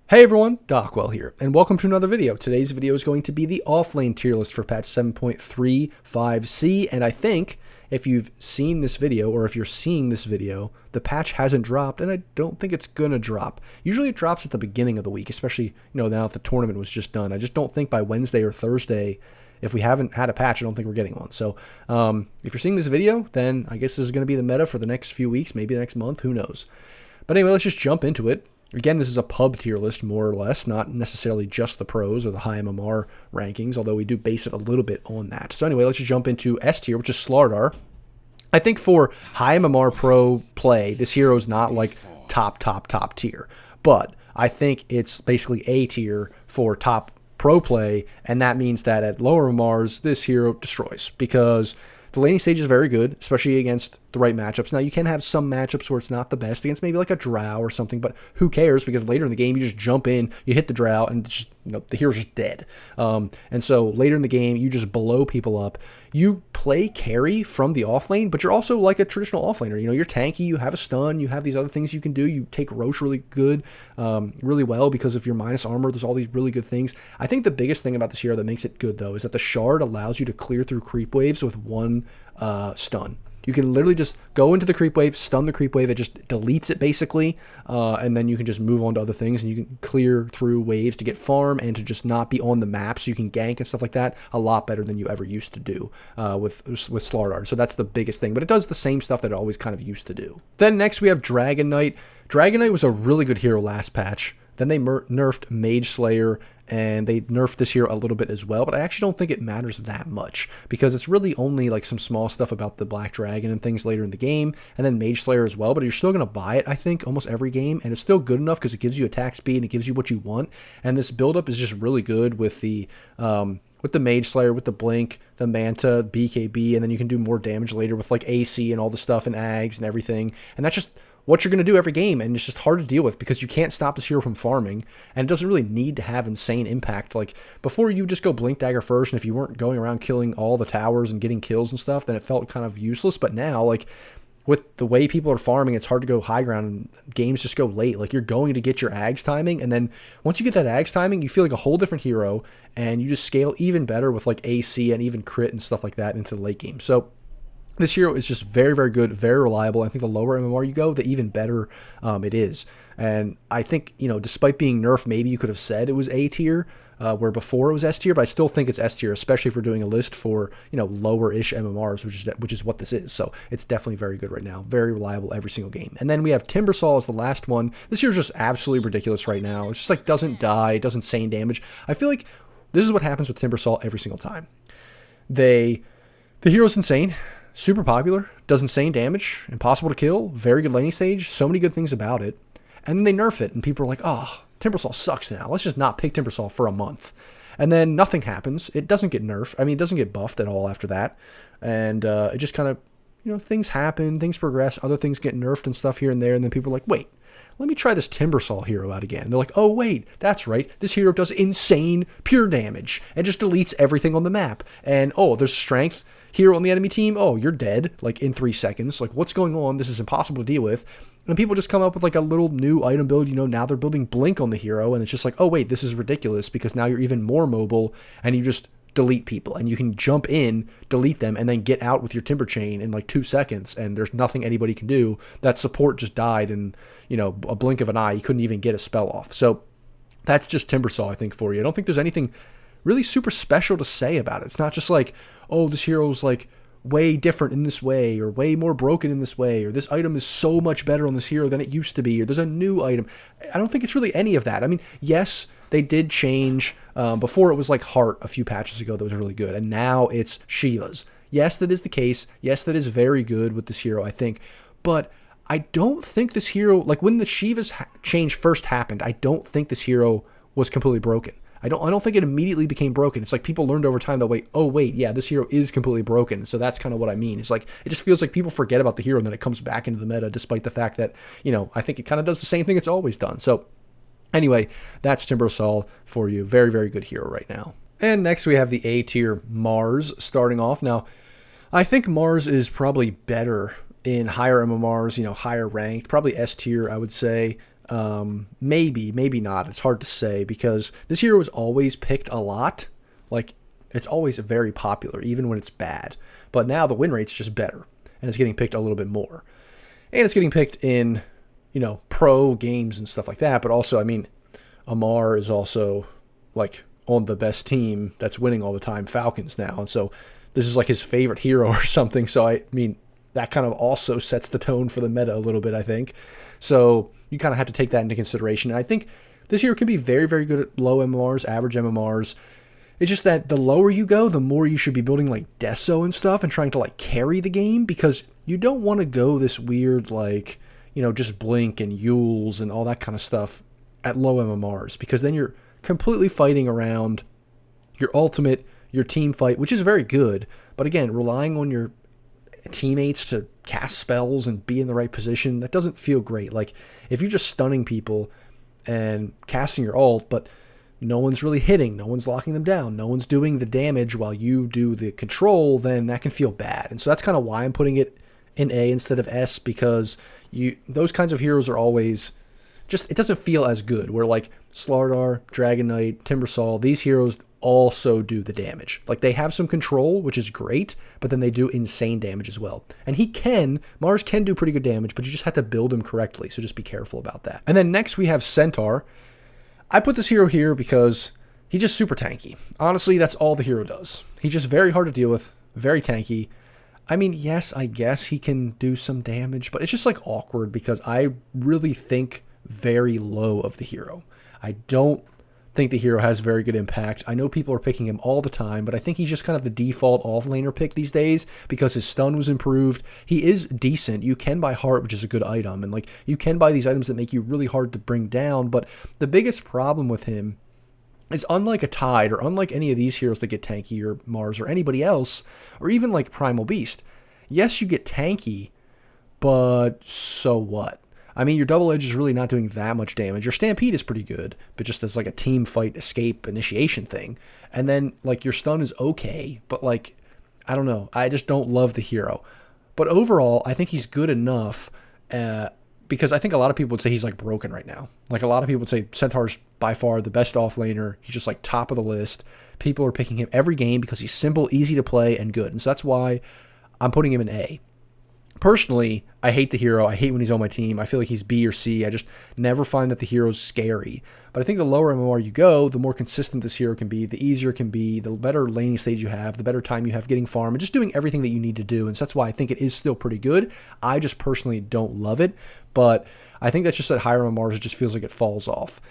Hey everyone, Dockwell here, and welcome to another video. Today's video is going to be the offlane tier list for patch 7.35c, and I think if you've seen this video, or if you're seeing this video, the patch hasn't dropped, and I don't think it's gonna drop. Usually it drops at the beginning of the week, especially, now that the tournament was just done. I just don't think by Wednesday or Thursday, if we haven't had a patch, I don't think we're getting one. So if you're seeing this video, then I guess this is gonna be the meta for the next few weeks, maybe the next month, who knows. But anyway, let's just jump into it. Again, this is a pub tier list, more or less, not necessarily just the pros or the high MMR rankings, although we do base it a little bit on that. So anyway, let's just jump into S tier, which is Slardar. I think for high MMR pro play, this hero is not like top tier, but I think it's basically A tier for top pro play, and that means that at lower MMRs, this hero destroys, because the laning stage is very good, especially against the right matchups. Now, you can have some matchups where it's not the best against maybe like a drow or something, but who cares? Because later in the game, you just jump in, you hit the drow, and just, the hero's just dead. And so later in the game, you just blow people up. You play carry from the offlane, but you're also like a traditional offlaner. You're tanky, you have a stun, you have these other things you can do. You take Roche really good, really well because of your minus armor. There's all these really good things. I think the biggest thing about this hero that makes it good, though, is that the shard allows you to clear through creep waves with one stun. You can literally just go into the creep wave, stun the creep wave, it just deletes it basically, and then you can just move on to other things, and you can clear through waves to get farm and to just not be on the map, so you can gank and stuff like that a lot better than you ever used to do with Slardar. So that's the biggest thing, but it does the same stuff that it always kind of used to do. Then next we have Dragon Knight. Dragon Knight was a really good hero last patch. Then they nerfed Mage Slayer, and they nerfed this hero a little bit as well, but I actually don't think it matters that much, because it's really only like some small stuff about the Black Dragon and things later in the game, and then Mage Slayer as well, but you're still going to buy it, I think, almost every game, and it's still good enough because it gives you attack speed and it gives you what you want, and this buildup is just really good with the Mage Slayer, with the Blink, the Manta, BKB, and then you can do more damage later with like AC and all the stuff and Ags and everything, and that's just what you're going to do every game, and it's just hard to deal with because you can't stop this hero from farming, and it doesn't really need to have insane impact. Like, before, you just go Blink Dagger first, and if you weren't going around killing all the towers and getting kills and stuff, then it felt kind of useless, but now, like, with the way people are farming, it's hard to go high ground, and games just go late. Like, you're going to get your Ags timing, and then once you get that Ags timing, you feel like a whole different hero, and you just scale even better with, like, AC and even crit and stuff like that into the late game. So this hero is just very, very good, very reliable. I think the lower MMR you go, the even better it is. And I think, despite being nerfed, maybe you could have said it was A tier, where before it was S tier, but I still think it's S tier, especially if we're doing a list for, lower-ish MMRs, which is what this is. So it's definitely very good right now. Very reliable every single game. And then we have Timbersaw as the last one. This hero's just absolutely ridiculous right now. It's just like doesn't die, doesn't insane damage. I feel like this is what happens with Timbersaw every single time. The hero's insane. Super popular, does insane damage, impossible to kill, very good laning stage, so many good things about it. And then they nerf it, and people are like, oh, Timbersaw sucks now. Let's just not pick Timbersaw for a month. And then nothing happens. It doesn't get nerfed. I mean, it doesn't get buffed at all after that. And it just kind of, things happen, things progress, other things get nerfed and stuff here and there, and then people are like, wait, let me try this Timbersaw hero out again. And they're like, oh, wait, that's right. This hero does insane pure damage and just deletes everything on the map. And, oh, there's strength hero on the enemy team. Oh, you're dead, like, in 3 seconds. Like, what's going on? This is impossible to deal with. And people just come up with, like, a little new item build. Now they're building Blink on the hero, and it's just like, oh, wait, this is ridiculous, because now you're even more mobile, and you just delete people, and you can jump in, delete them, and then get out with your Timber Chain in like 2 seconds, and there's nothing anybody can do. That support just died in, a blink of an eye. You couldn't even get a spell off. So that's just Timbersaw, I think, for you. I don't think there's anything really super special to say about it. It's not just like, oh, this hero's like way different in this way, or way more broken in this way, or this item is so much better on this hero than it used to be, or there's a new item. I don't think it's really any of that. I mean, yes, they did change. Before, it was like Heart a few patches ago that was really good, and now it's Shivas. Yes, that is the case. Yes, that is very good with this hero, I think. But I don't think this hero, like when the Shivas change first happened, I don't think this hero was completely broken. I don't think it immediately became broken. It's like people learned over time that, wait, yeah, this hero is completely broken. So that's kind of what I mean. It's like, it just feels like people forget about the hero, and then it comes back into the meta, despite the fact that, I think it kind of does the same thing it's always done. So anyway, that's Timbersaw for you. Very, very good hero right now. And next we have the A tier Mars starting off. Now, I think Mars is probably better in higher MMRs, higher ranked, probably S tier, I would say. Maybe not. It's hard to say because this hero is always picked a lot. Like, it's always very popular, even when it's bad. But now the win rate's just better, and it's getting picked a little bit more. And it's getting picked in, pro games and stuff like that. But also, I mean, Amar is also, like, on the best team that's winning all the time, Falcons now. And so this is, like, his favorite hero or something. So, I mean, that kind of also sets the tone for the meta a little bit, I think. So you kind of have to take that into consideration. And I think this hero can be very, very good at low MMRs, average MMRs. It's just that the lower you go, the more you should be building like Deso and stuff and trying to like carry the game, because you don't want to go this weird like, just Blink and Yules and all that kind of stuff at low MMRs, because then you're completely fighting around your ultimate, your team fight, which is very good. But again, relying on your teammates to cast spells and be in the right position, that doesn't feel great. Like if you're just stunning people and casting your ult, but no one's really hitting, no one's locking them down, no one's doing the damage while you do the control, then that can feel bad. And so that's kind of why I'm putting it in A instead of S, because those kinds of heroes are always just, it doesn't feel as good. Where like Slardar, Dragon Knight, Timbersaw, these heroes also do the damage. Like they have some control, which is great, but then they do insane damage as well. And Mars can do pretty good damage, but you just have to build him correctly, so just be careful about that. And then next we have Centaur. I put this hero here because he's just super tanky. Honestly, that's all the hero does. He's just very hard to deal with, very tanky. I mean, yes, I guess he can do some damage, but it's just like awkward because I really think very low of the hero. I don't think the hero has very good impact. I know people are picking him all the time, but I think he's just kind of the default offlaner pick these days because his stun was improved. He is decent. You can buy heart, which is a good item, and like you can buy these items that make you really hard to bring down, but the biggest problem with him is, unlike a Tide or unlike any of these heroes that get tanky or Mars or anybody else, or even like Primal Beast, yes, you get tanky, but so what? I mean, your Double Edge is really not doing that much damage. Your Stampede is pretty good, but just as like a team fight escape initiation thing. And then like your stun is okay, but like, I don't know. I just don't love the hero. But overall, I think he's good enough because I think a lot of people would say he's like broken right now. Like a lot of people would say Centaur's by far the best offlaner. He's just like top of the list. People are picking him every game because he's simple, easy to play, and good. And so that's why I'm putting him in A. Personally, I hate the hero. I hate when he's on my team. I feel like he's B or C. I just never find that the hero's scary. But I think the lower MMR you go, the more consistent this hero can be, the easier it can be, the better laning stage you have, the better time you have getting farm, and just doing everything that you need to do. And so that's why I think it is still pretty good. I just personally don't love it. But I think that's just at higher MMRs, it just feels like it falls off.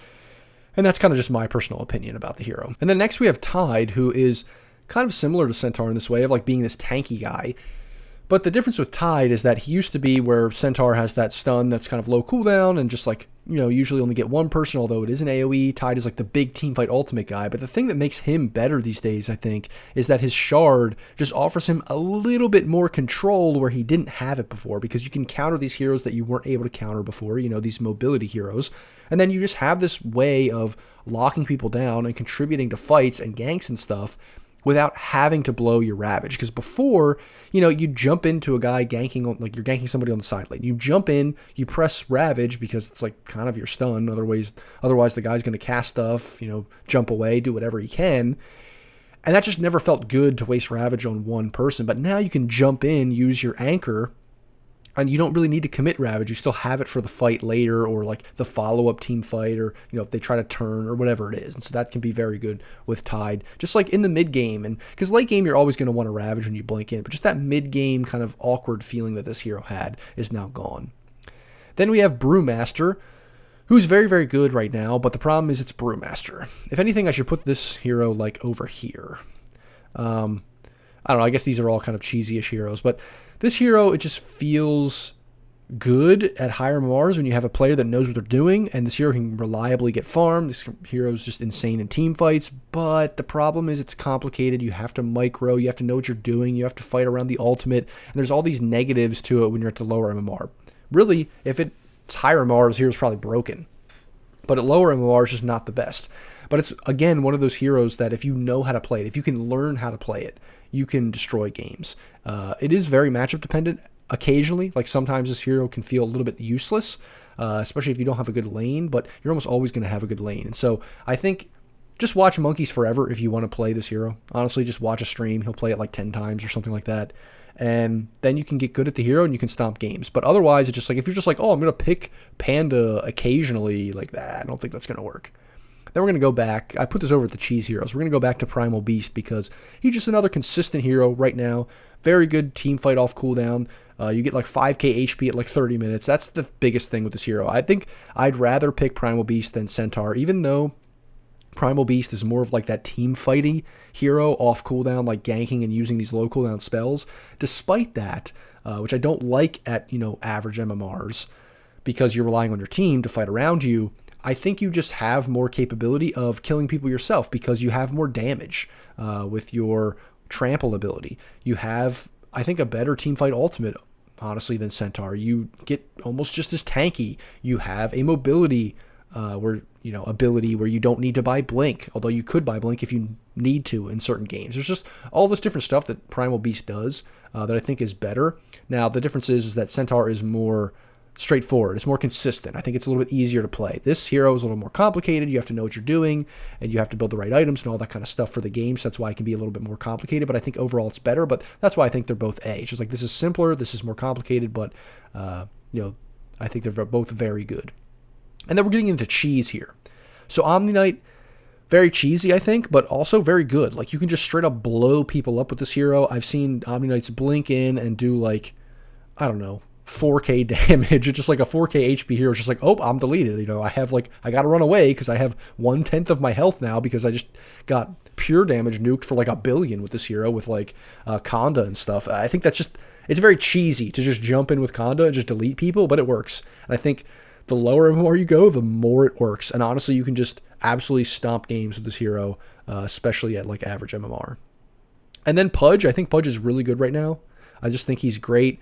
And that's kind of just my personal opinion about the hero. And then next we have Tide, who is kind of similar to Centaur in this way of like being this tanky guy. But the difference with Tide is that he used to be where Centaur has that stun that's kind of low cooldown and just like, usually only get one person, although it is an AoE. Tide is like the big teamfight ultimate guy. But the thing that makes him better these days, I think, is that his shard just offers him a little bit more control where he didn't have it before, because you can counter these heroes that you weren't able to counter before, these mobility heroes. And then you just have this way of locking people down and contributing to fights and ganks and stuff without having to blow your Ravage. Because before, you jump into a guy ganking, like you're ganking somebody on the side lane. You jump in, you press Ravage because it's like kind of your stun. Otherwise the guy's going to cast stuff, jump away, do whatever he can. And that just never felt good to waste Ravage on one person. But now you can jump in, use your anchor, and you don't really need to commit Ravage. You still have it for the fight later, or like the follow-up team fight, or if they try to turn or whatever it is. And so that can be very good with Tide. Just like in the mid game, and because late game you're always going to want to Ravage when you blink in, but just that mid game kind of awkward feeling that this hero had is now gone. Then we have Brewmaster, who's very, very good right now, but the problem is it's Brewmaster. If anything, I should put this hero like over here. I don't know, I guess these are all kind of cheesy-ish heroes, but this hero, it just feels good at higher MMRs when you have a player that knows what they're doing, and this hero can reliably get farmed. This hero is just insane in team fights, but the problem is it's complicated. You have to micro, you have to know what you're doing, you have to fight around the ultimate, and there's all these negatives to it when you're at the lower MMR. Really, if it's higher MMR, this hero's probably broken. But at lower MMR, it's just not the best. But it's, again, one of those heroes that if you know how to play it, if you can learn how to play it, you can destroy games. It is very matchup dependent, occasionally. Like sometimes this hero can feel a little bit useless, especially if you don't have a good lane, but you're almost always going to have a good lane. And so I think just watch Monkeys Forever if you want to play this hero. Honestly, just watch a stream. He'll play it like 10 times or something like that. And then you can get good at the hero and you can stomp games. But otherwise, it's just like, if you're just like, oh, I'm going to pick Panda occasionally like that, I don't think that's going to work. Then we're going to go back. I put this over at the cheese heroes. We're going to go back to Primal Beast because he's just another consistent hero right now. Very good team fight off cooldown. You get like 5k HP at like 30 minutes. That's the biggest thing with this hero. I think I'd rather pick Primal Beast than Centaur, even though Primal Beast is more of like that team fighty hero off cooldown, like ganking and using these low cooldown spells. Despite that, which I don't like at, average MMRs, because you're relying on your team to fight around you, I think you just have more capability of killing people yourself because you have more damage with your trample ability. You have, I think, a better teamfight ultimate, honestly, than Centaur. You get almost just as tanky. You have a mobility ability where you don't need to buy Blink, although you could buy Blink if you need to in certain games. There's just all this different stuff that Primal Beast does that I think is better. Now, the difference is that Centaur is more straightforward. It's more consistent. I think it's a little bit easier to play. This hero is a little more complicated. You have to know what you're doing, and you have to build the right items and all that kind of stuff for the game. So that's why it can be a little bit more complicated, but I think overall it's better. But that's why I think they're both A. It's just like, this is simpler, this is more complicated, but I think they're both very good. And then we're getting into cheese here. So Omni Knight, very cheesy, I think, but also very good. Like, you can just straight up blow people up with this hero. I've seen Omni Knights blink in and do, like, I don't know, 4k damage. It's just like a 4k HP hero. It's just like, oh, I'm deleted. I got to run away because I have 1/10 of my health now because I just got pure damage nuked for like 1 billion with this hero with like Conda and stuff. I think that's just, it's very cheesy to just jump in with Conda and just delete people, but it works. And I think the lower MMR you go, the more it works. And honestly, you can just absolutely stomp games with this hero, especially at like average MMR. And then Pudge. I think Pudge is really good right now. I just think he's great.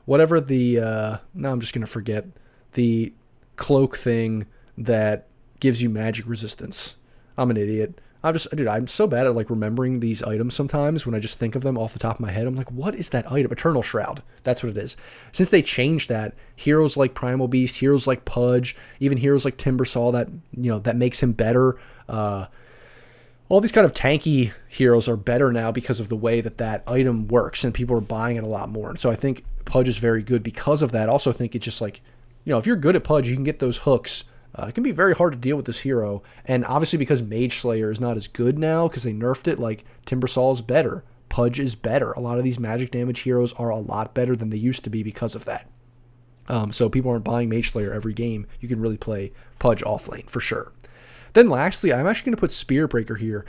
Whatever the, now I'm just going to forget, the cloak thing that gives you magic resistance. I'm an idiot. I'm so bad at like remembering these items sometimes when I just think of them off the top of my head. I'm like, what is that item? Eternal Shroud. That's what it is. Since they changed that, heroes like Primal Beast, heroes like Pudge, even heroes like Timbersaw that makes him better. All these kind of tanky heroes are better now because of the way that item works, and people are buying it a lot more. And so I think Pudge is very good because of that. I also think it's just like, if you're good at Pudge, you can get those hooks. It can be very hard to deal with this hero. And obviously because Mage Slayer is not as good now because they nerfed it, like Timbersaw is better. Pudge is better. A lot of these magic damage heroes are a lot better than they used to be because of that. So people aren't buying Mage Slayer every game. You can really play Pudge offlane for sure. Then lastly, I'm actually going to put Spirit Breaker here.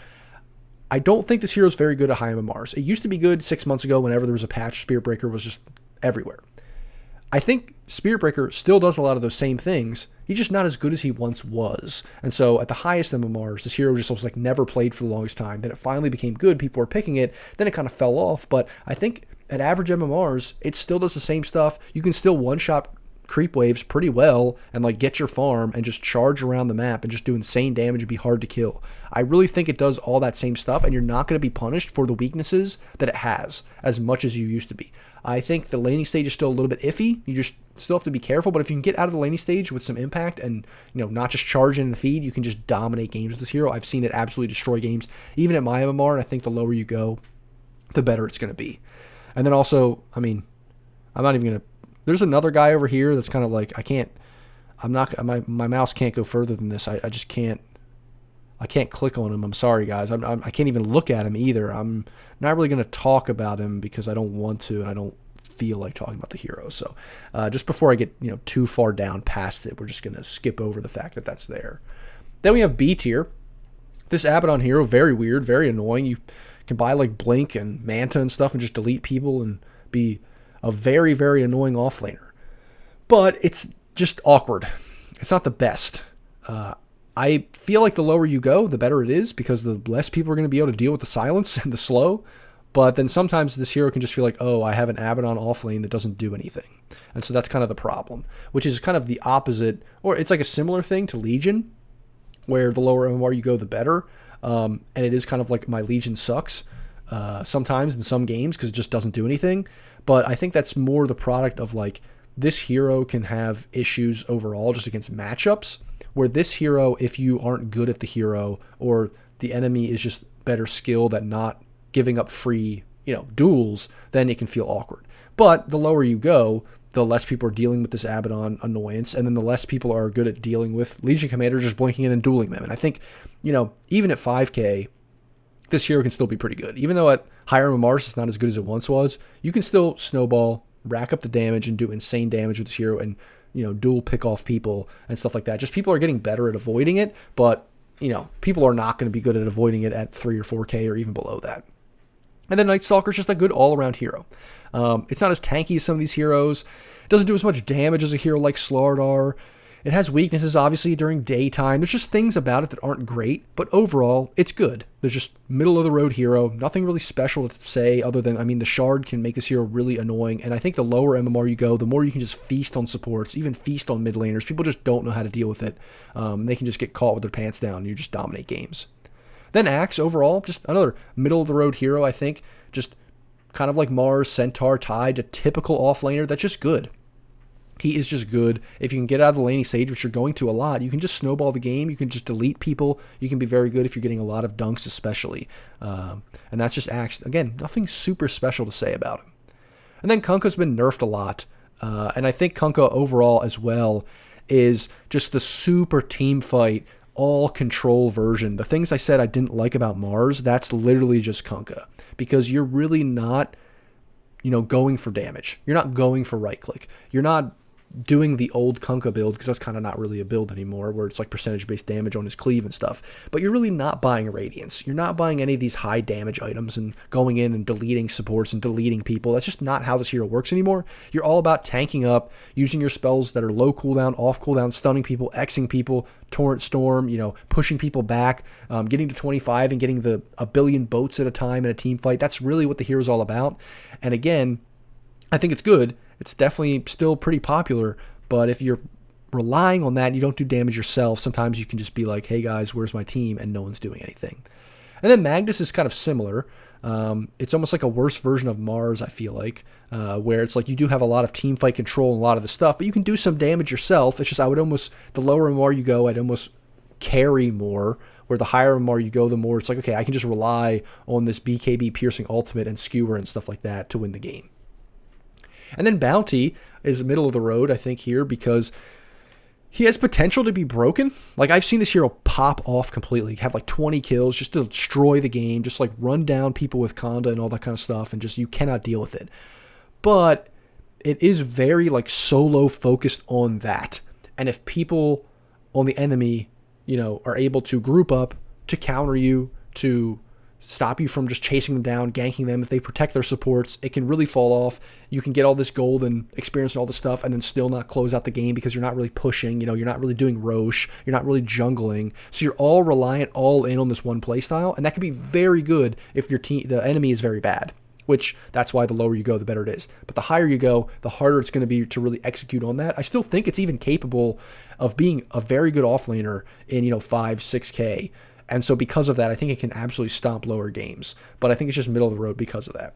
I don't think this hero is very good at high MMRs. It used to be good 6 months ago whenever there was a patch. Spirit Breaker was just everywhere. I think Spirit Breaker still does a lot of those same things. He's just not as good as he once was. And so at the highest MMRs, this hero just was like never played for the longest time. Then it finally became good. People were picking it. Then it kind of fell off. But I think at average MMRs, it still does the same stuff. You can still one-shot creep waves pretty well and like get your farm and just charge around the map and just do insane damage and be hard to kill. I really think it does all that same stuff, and you're not going to be punished for the weaknesses that it has as much as you used to be. I think the laning stage is still a little bit iffy. You just still have to be careful, but if you can get out of the laning stage with some impact and not just charge in the feed, you can just dominate games with this hero. I've seen it absolutely destroy games, even at my MMR, and I think the lower you go, the better it's going to be. And then also, I'm not even going to, there's another guy over here that's kind of like, my mouse can't go further than this. I just can't. I can't click on him. I'm sorry, guys. I can't even look at him either. I'm not really going to talk about him because I don't want to, and I don't feel like talking about the hero. So just before I get too far down past it, we're just going to skip over the fact that that's there. Then we have B tier. This Abaddon hero, very weird, very annoying. You can buy like Blink and Manta and stuff and just delete people and be a very, very annoying offlaner. But it's just awkward. It's not the best. I feel like the lower you go, the better it is because the less people are going to be able to deal with the silence and the slow. But then sometimes this hero can just feel like, oh, I have an Abaddon offlane that doesn't do anything. And so that's kind of the problem, which is kind of the opposite, or it's like a similar thing to Legion, where the lower MMR you go, the better. And it is kind of like my Legion sucks sometimes in some games because it just doesn't do anything. but I think that's more the product of like this hero can have issues overall just against matchups, where this hero, if you aren't good at the hero or the enemy is just better skilled at not giving up free, duels, then it can feel awkward. But the lower you go, the less people are dealing with this Abaddon annoyance, and then the less people are good at dealing with Legion Commander just blinking in and dueling them. And I think, even at 5k, this hero can still be pretty good. Even though at higher MMRs it's not as good as it once was, you can still snowball, rack up the damage, and do insane damage with this hero, and dual pick off people and stuff like that. Just people are getting better at avoiding it, but people are not going to be good at avoiding it at 3 or 4k or even below that. And then Night Stalker is just a good all-around hero. It's not as tanky as some of these heroes. It doesn't do as much damage as a hero like Slardar. It has weaknesses, obviously, during daytime. There's just things about it that aren't great, but overall, it's good. There's just middle-of-the-road hero. Nothing really special to say other than, the Shard can make this hero really annoying, and I think the lower MMR you go, the more you can just feast on supports, even feast on mid laners. People just don't know how to deal with it. They can just get caught with their pants down, and you just dominate games. Then Axe, overall, just another middle-of-the-road hero, I think. Just kind of like Mars, Centaur, Tide, a typical offlaner that's just good. He is just good. If you can get out of the laning stage, which you're going to a lot, you can just snowball the game. You can just delete people. You can be very good if you're getting a lot of dunks especially. And that's just Axe. Again, nothing super special to say about him. And then Kunkka's been nerfed a lot. And I think Kunkka overall as well is just the super team fight, all control version. The things I said I didn't like about Mars, that's literally just Kunkka. Because you're really not, going for damage. You're not going for right click. You're not doing the old Kunkka build, because that's kind of not really a build anymore, where it's like percentage-based damage on his cleave and stuff. But you're really not buying Radiance. You're not buying any of these high damage items and going in and deleting supports and deleting people. That's just not how this hero works anymore. You're all about tanking up, using your spells that are low cooldown, off cooldown, stunning people, Xing people, Torrent Storm, pushing people back, getting to 25 and getting a billion boats at a time in a team fight. That's really what the hero's all about. And again, I think it's good. It's definitely still pretty popular, but if you're relying on that and you don't do damage yourself, sometimes you can just be like, hey guys, where's my team? And no one's doing anything. And then Magnus is kind of similar. It's almost like a worse version of Mars, I feel like, where it's like you do have a lot of team fight control and a lot of the stuff, but you can do some damage yourself. It's just the lower MMR you go, I'd almost carry more, where the higher MMR you go, the more it's like, okay, I can just rely on this BKB piercing ultimate and skewer and stuff like that to win the game. And then Bounty is middle of the road, I think, here, because he has potential to be broken. Like, I've seen this hero pop off completely, have like 20 kills just to destroy the game, just like run down people with Conda and all that kind of stuff, and just you cannot deal with it. But it is very like solo focused on that. And if people on the enemy, are able to group up to counter you, to stop you from just chasing them down, ganking them. If they protect their supports, it can really fall off. You can get all this gold and experience and all this stuff and then still not close out the game because you're not really pushing, you're not really doing Roche, you're not really jungling. So you're all reliant, all in on this one playstyle, and that can be very good if the enemy is very bad, which that's why the lower you go, the better it is. But the higher you go, the harder it's going to be to really execute on that. I still think it's even capable of being a very good offlaner in, 5, 6K. And so because of that, I think it can absolutely stomp lower games. But I think it's just middle of the road because of that.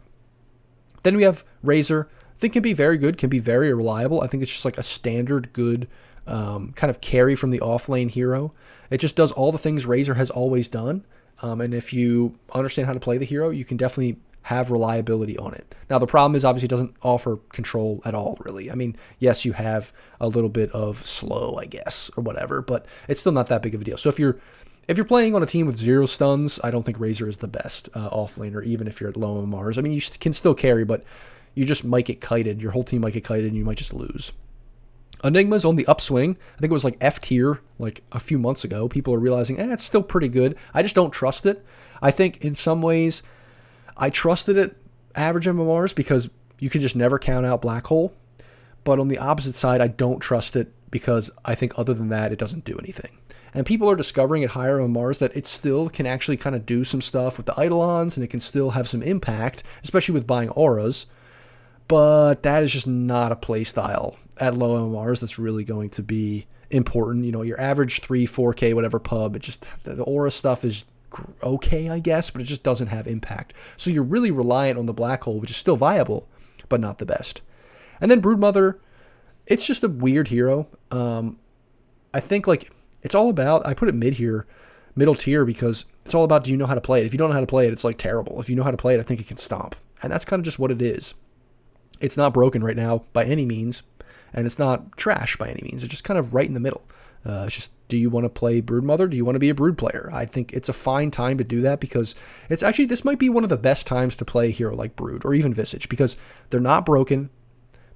Then we have Razor. I think can be very good, can be very reliable. I think it's just like a standard good kind of carry from the offlane hero. It just does all the things Razor has always done. And if you understand how to play the hero, you can definitely have reliability on it. Now, the problem is obviously it doesn't offer control at all, really. I mean, yes, you have a little bit of slow, I guess, or whatever, but it's still not that big of a deal. So if you're playing on a team with 0 stuns, I don't think Razor is the best offlaner, even if you're at low MMRs. I mean, you can still carry, but you just might get kited. Your whole team might get kited, and you might just lose. Enigma's on the upswing. I think it was like F tier like a few months ago. People are realizing, it's still pretty good. I just don't trust it. I think in some ways I trusted it average MMRs because you can just never count out Black Hole. But on the opposite side, I don't trust it because I think other than that, it doesn't do anything. And people are discovering at higher MMRs that it still can actually kind of do some stuff with the Eidolons, and it can still have some impact, especially with buying auras. But that is just not a play style at low MMRs that's really going to be important. Your average 3, 4K, whatever pub, the aura stuff is okay, I guess, but it just doesn't have impact. So you're really reliant on the Black Hole, which is still viable, but not the best. And then Broodmother, it's just a weird hero. I think like it's all about, I put it middle tier, because it's all about, do you know how to play it? If you don't know how to play it, it's like terrible. If you know how to play it, I think it can stomp. And that's kind of just what it is. It's not broken right now by any means, and it's not trash by any means. It's just kind of right in the middle. It's just, do you want to play Broodmother? Do you want to be a Brood player? I think it's a fine time to do that, because it's actually, this might be one of the best times to play a hero like Brood or even Visage, because they're not broken,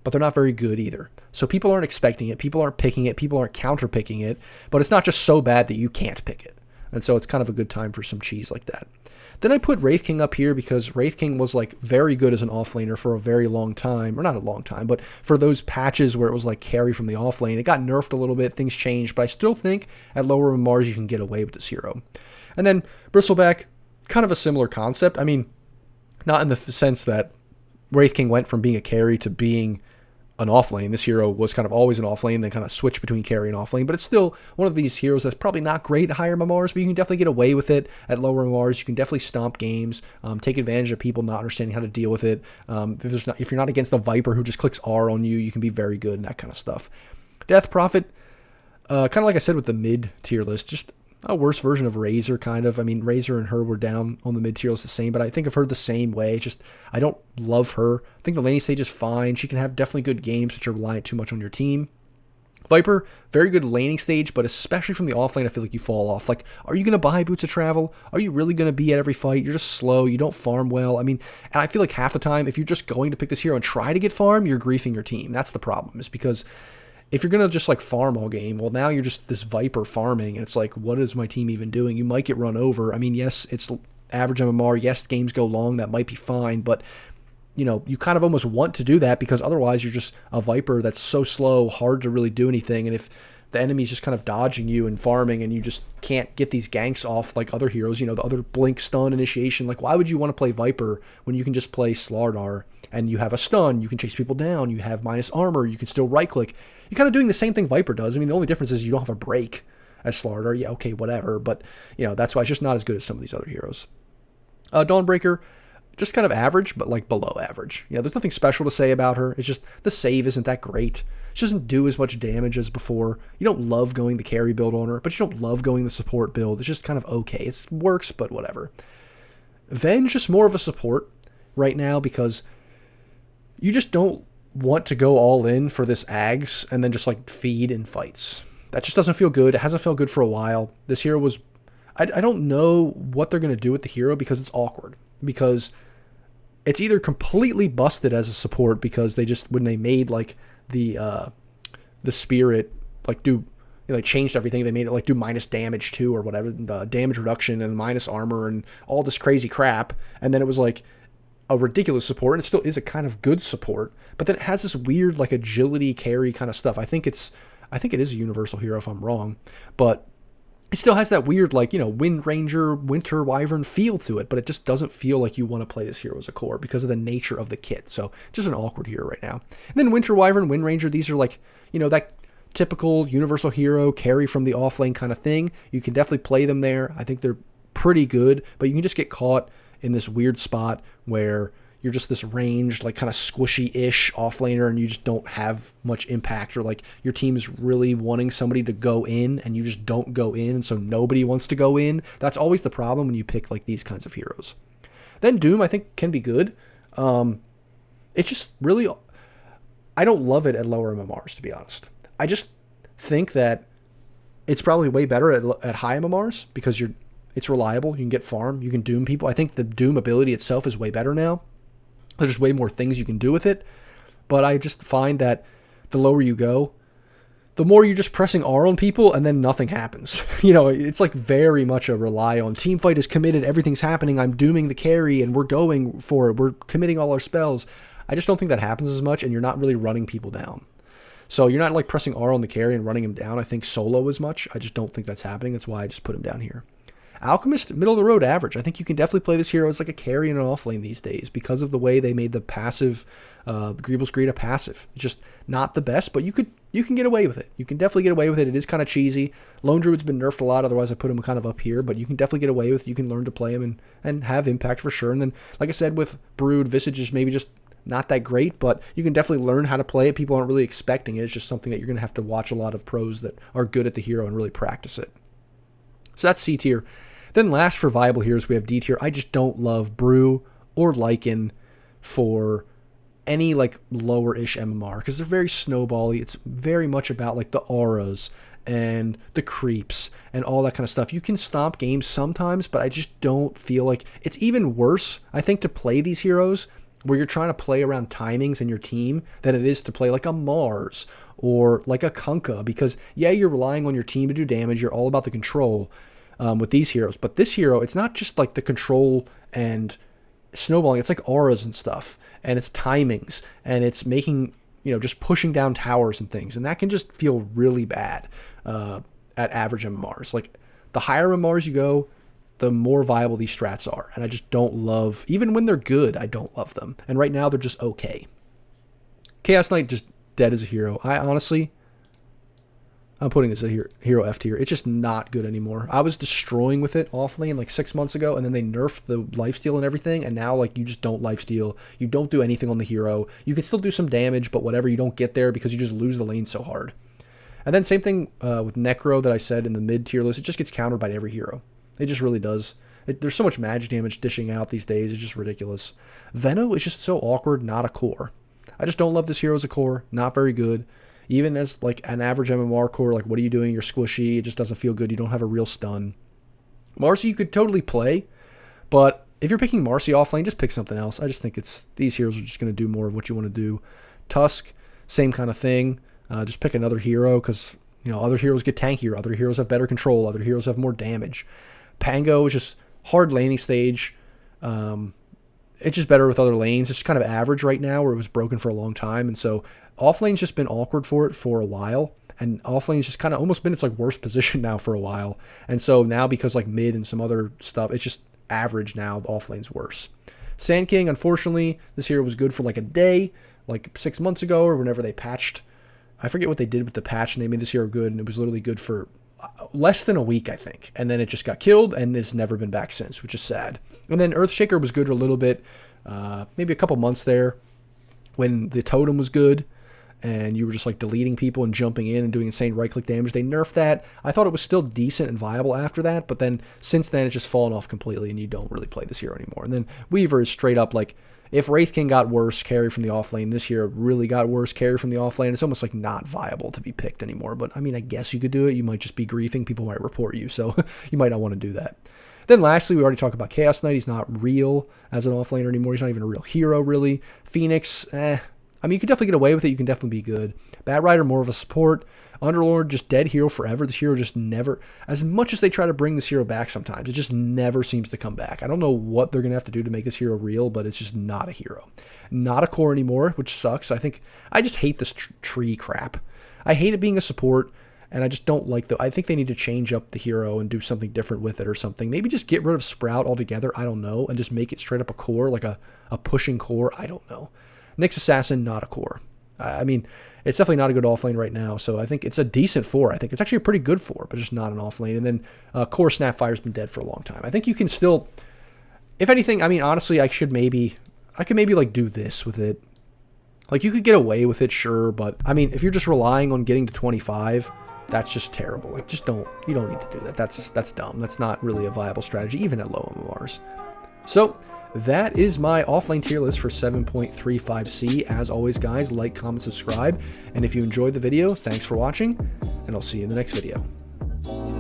but they're not very good either. So people aren't expecting it. People aren't picking it. People aren't counter picking it, but it's not just so bad that you can't pick it. And so it's kind of a good time for some cheese like that. Then I put Wraith King up here because Wraith King was like very good as an offlaner for a very long time, or not a long time, but for those patches where it was like carry from the offlane. It got nerfed a little bit, things changed, but I still think at lower MMRs you can get away with this hero. And then Bristleback, kind of a similar concept. I mean, not in the sense that Wraith King went from being a carry to being an offlane. This hero was kind of always an offlane, then kind of switched between carry and offlane, but it's still one of these heroes that's probably not great at higher MMRs, but you can definitely get away with it at lower MMRs. You can definitely stomp games, take advantage of people not understanding how to deal with it. If you're not against the Viper who just clicks R on you, you can be very good and that kind of stuff. Death Prophet, kind of like I said with the mid-tier list, just a worse version of Razor, kind of. I mean, Razor and her were down on the mid-tier list the same, but I think of her the same way. Just, I don't love her. I think the laning stage is fine. She can have definitely good games, which are reliant too much on your team. Viper, very good laning stage, but especially from the offlane, I feel like you fall off. Like, are you going to buy Boots of Travel? Are you really going to be at every fight? You're just slow. You don't farm well. I mean, and I feel like half the time, if you're just going to pick this hero and try to get farm, you're griefing your team. That's the problem, is because if you're going to just like farm all game, well, now you're just this Viper farming, and it's like, what is my team even doing? You might get run over. I mean, yes, it's average MMR. Yes, games go long. That might be fine, but you know, you kind of almost want to do that, because otherwise you're just a Viper that's so slow, hard to really do anything. And if the enemy's just kind of dodging you and farming, and you just can't get these ganks off like other heroes, you know, the other blink, stun, initiation, like why would you want to play Viper when you can just play Slardar and you have a stun, you can chase people down, you have minus armor, you can still right click. You're kind of doing the same thing Viper does. I mean, the only difference is you don't have a break as Slardar. Yeah, okay, whatever. But, you know, that's why it's just not as good as some of these other heroes. Dawnbreaker, just kind of average, but like below average. Yeah, there's nothing special to say about her. It's just the save isn't that great. She doesn't do as much damage as before. You don't love going the carry build on her, but you don't love going the support build. It's just kind of okay. It works, but whatever. Venge, just more of a support right now, because you just don't want to go all in for this Ags and then just like feed in fights. That just doesn't feel good. It hasn't felt good for a while. This hero was, I don't know what they're going to do with the hero, because it's awkward, because it's either completely busted as a support, because they just, when they made like the spirit like do, you know, they changed everything. They made it like do minus damage too, or whatever, damage reduction and minus armor and all this crazy crap. And then it was like a ridiculous support, and it still is a kind of good support, but then it has this weird like agility carry kind of stuff. I think it is a universal hero if I'm wrong, but it still has that weird like, you know, Wind Ranger, Winter Wyvern feel to it, but it just doesn't feel like you want to play this hero as a core because of the nature of the kit. So just an awkward hero right now. And then Winter Wyvern, Wind Ranger, these are like, you know, that typical universal hero carry from the offlane kind of thing. You can definitely play them there. I think they're pretty good, but you can just get caught in this weird spot where you're just this ranged, like kind of squishy-ish offlaner, and you just don't have much impact, or like your team is really wanting somebody to go in and you just don't go in, and so nobody wants to go in. That's always the problem when you pick like these kinds of heroes. Then Doom, I think, can be good. It's just really, I don't love it at lower MMRs, to be honest. I just think that it's probably way better at high MMRs, because it's reliable. You can get farm. You can Doom people. I think the Doom ability itself is way better now. There's just way more things you can do with it. But I just find that the lower you go, the more you're just pressing R on people and then nothing happens. You know, it's like very much a rely on team fight is committed. Everything's happening. I'm dooming the carry and we're going for it. We're committing all our spells. I just don't think that happens as much, and you're not really running people down. So you're not like pressing R on the carry and running him down, I think, solo as much. I just don't think that's happening. That's why I just put him down here. Alchemist, middle of the road average. I think you can definitely play this hero as like a carry in an offlane these days, because of the way they made the passive, Greevil's Greed a passive. It's just not the best, but you can get away with it. You can definitely get away with it. It is kind of cheesy. Lone Druid's been nerfed a lot, otherwise I put him kind of up here, but you can definitely get away with it. You can learn to play him and have impact for sure. And then, like I said, with Brood, Visage is maybe just not that great, but you can definitely learn how to play it. People aren't really expecting it. It's just something that you're going to have to watch a lot of pros that are good at the hero and really practice it. So that's C tier. Then last for viable heroes, we have D tier. I just don't love Brew or Lycan for any like lower-ish MMR because they're very snowbally. It's very much about like the auras and the creeps and all that kind of stuff. You can stomp games sometimes, but I just don't feel like it's even worse, I think, to play these heroes where you're trying to play around timings in your team than it is to play like a Mars or like a Kunkka, because yeah, you're relying on your team to do damage. You're all about the control with these heroes, but this hero, it's not just like the control and snowballing. It's like auras and stuff, and it's timings, and it's making, just pushing down towers and things, and that can just feel really bad at average MMRs. Like the higher MMRs you go, the more viable these strats are, and I just don't love, even when they're good, I don't love them, and right now they're just okay. Chaos Knight just dead as a hero. I'm putting this a hero F tier. It's just not good anymore. I was destroying with it offlane like 6 months ago, and then they nerfed the lifesteal and everything, and now like you just don't lifesteal. You don't do anything on the hero. You can still do some damage, but whatever, you don't get there because you just lose the lane so hard. And then same thing with Necro that I said in the mid-tier list. It just gets countered by every hero. It just really does. There's so much magic damage dishing out these days. It's just ridiculous. Veno is just so awkward, not a core. I just don't love this hero as a core. Not very good. Even as like an average MMR core, like what are you doing? You're squishy. It just doesn't feel good. You don't have a real stun. Marcy you could totally play, but if you're picking Marcy offlane, just pick something else. I just think these heroes are just going to do more of what you want to do. Tusk, same kind of thing. Just pick another hero because other heroes get tankier. Other heroes have better control. Other heroes have more damage. Pango is just hard laning stage. It's just better with other lanes. It's just kind of average right now, where it was broken for a long time, and so offlane's just been awkward for it for a while, and offlane's just kind of almost been its like worst position now for a while. And so now, because like mid and some other stuff, it's just average now. The offlane's worse. Sand King, unfortunately, this hero was good for like a day, like 6 months ago or whenever they patched. I forget what they did with the patch, and they made this hero good, and it was literally good for less than a week, I think. And then it just got killed, and it's never been back since, which is sad. And then Earthshaker was good for a little bit, maybe a couple months there, when the totem was good, and you were just like deleting people and jumping in and doing insane right-click damage. They nerfed that. I thought it was still decent and viable after that, but then since then it's just fallen off completely, and you don't really play this hero anymore. And then Weaver is straight up like, if Wraith King got worse, carry from the offlane, this hero really got worse, carry from the offlane. It's almost like not viable to be picked anymore. But I mean, I guess you could do it. You might just be griefing. People might report you, so you might not want to do that. Then lastly, we already talked about Chaos Knight. He's not real as an offlaner anymore. He's not even a real hero, really. Phoenix, I mean, you can definitely get away with it. You can definitely be good. Bat Rider, more of a support. Underlord, just dead hero forever. This hero just never, as much as they try to bring this hero back sometimes, it just never seems to come back. I don't know what they're going to have to do to make this hero real, but it's just not a hero. Not a core anymore, which sucks. I just hate this tree crap. I hate it being a support, and I just don't like I think they need to change up the hero and do something different with it or something. Maybe just get rid of Sprout altogether, I don't know, and just make it straight up a core, like a pushing core, I don't know. Nyx Assassin, not a core. I mean, it's definitely not a good offlane right now, so I think it's a decent 4. I think it's actually a pretty good 4, but just not an offlane. And then core Snapfire's been dead for a long time. I think you can still, if anything, I mean, honestly, I could maybe like do this with it. Like, you could get away with it, sure, but I mean, if you're just relying on getting to 25, that's just terrible. Like, you don't need to do that. That's dumb. That's not really a viable strategy, even at low MMRs. So that is my offlane tier list for 7.35c. As always, guys, like, comment, subscribe. And if you enjoyed the video, thanks for watching, and I'll see you in the next video.